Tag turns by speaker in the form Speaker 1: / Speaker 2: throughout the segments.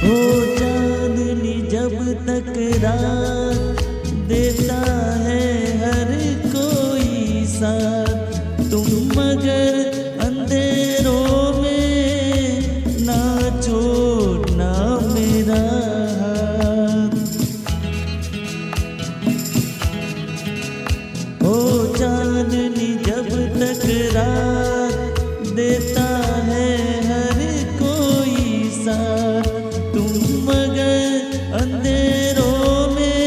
Speaker 1: हो चांदनी जब तक रात देता है हर कोई साथ, तुम मगर अंधेरों में ना छोड़ना मेरा हाथ। हो चांदनी जब तक रात देता है हर कोई साथ, तुम मगर अंधेरों में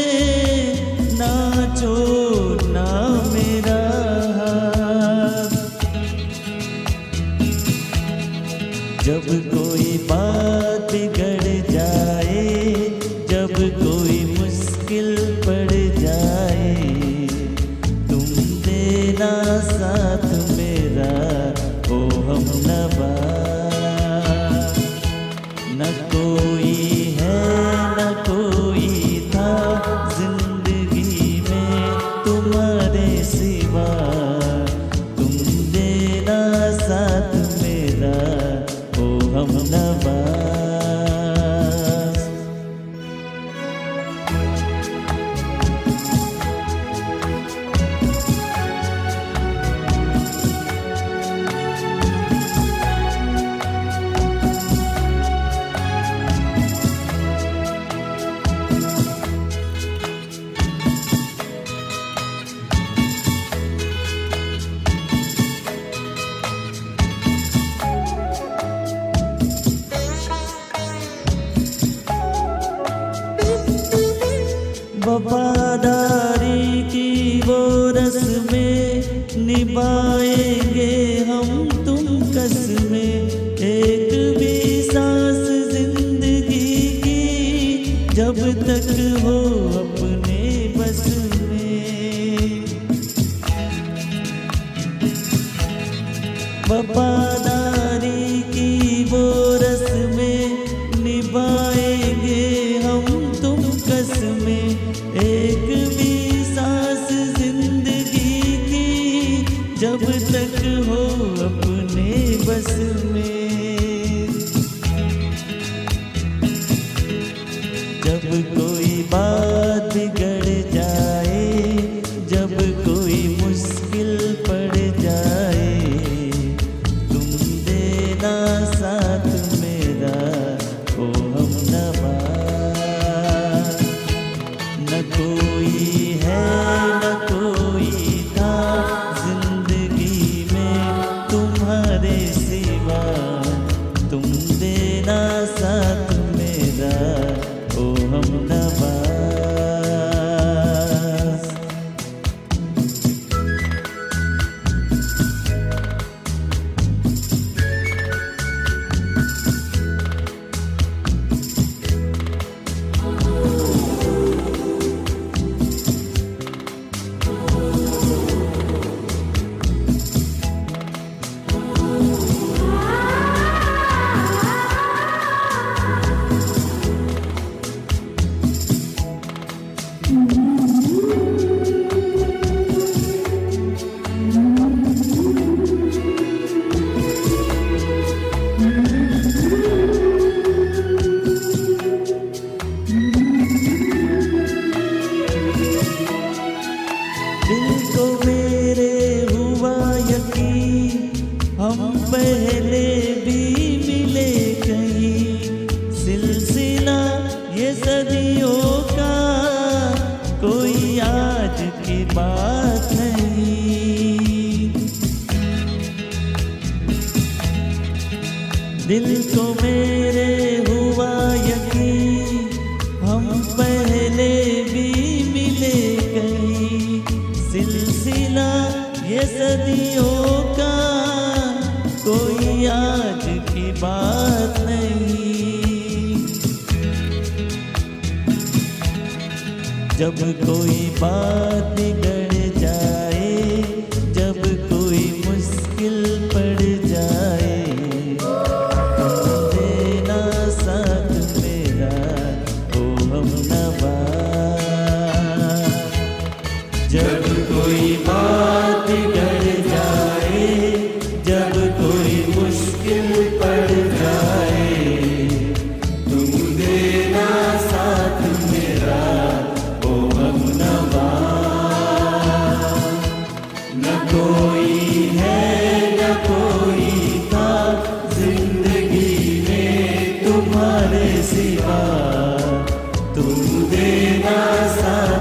Speaker 1: ना छोड़ना मेरा हाथ। जब कोई बात बिगड़ जाए, जब कोई मुश्किल पड़ जाए, तुम देना साथ मेरा ओ हमनवा। न कोई है न कोई था जिंदगी में तुम्हारे सिवा, तुम देना साथ मेरा ओ हमनवा। वफादारी की वो रस्में निभाएंगे हम तुम कसमें, एक भी सांस जिंदगी की जब तक हो अपने बस में। वफादारी की वो रस्में निभाएंगे हम तुम कसमें, एक भी सांस जिंदगी की जब तक हो अपने बस में। जब कोई बात बिगड़ जाए, जब कोई मुश्किल पड़ जाए, तुम देना साथ मेरा ओ हमनवा। न कोई है न कोई था जिंदगी में तुम्हारे सिवा, तुम देना साथ मेरा ओ हमनवा। दिल को मेरे हुआ यकीन, हम पहले भी मिले कहीं, सिलसिला ये सदियों का कोई आज की बात नहीं। दिल को मेरे हुआ यकीन, हम पहले भी मिले कहीं, सिलसिला ये सदियों का कोई आज की बात नहीं। जब कोई बात बिगड़ जाए, जब कोई मुश्किल पड़ जाए, तुम देना साथ मेरा ओ हमनवा। जब कोई बात बिगड़ जाए, जब कोई मुश्किल पड़ जाए, तुम दे देना साथ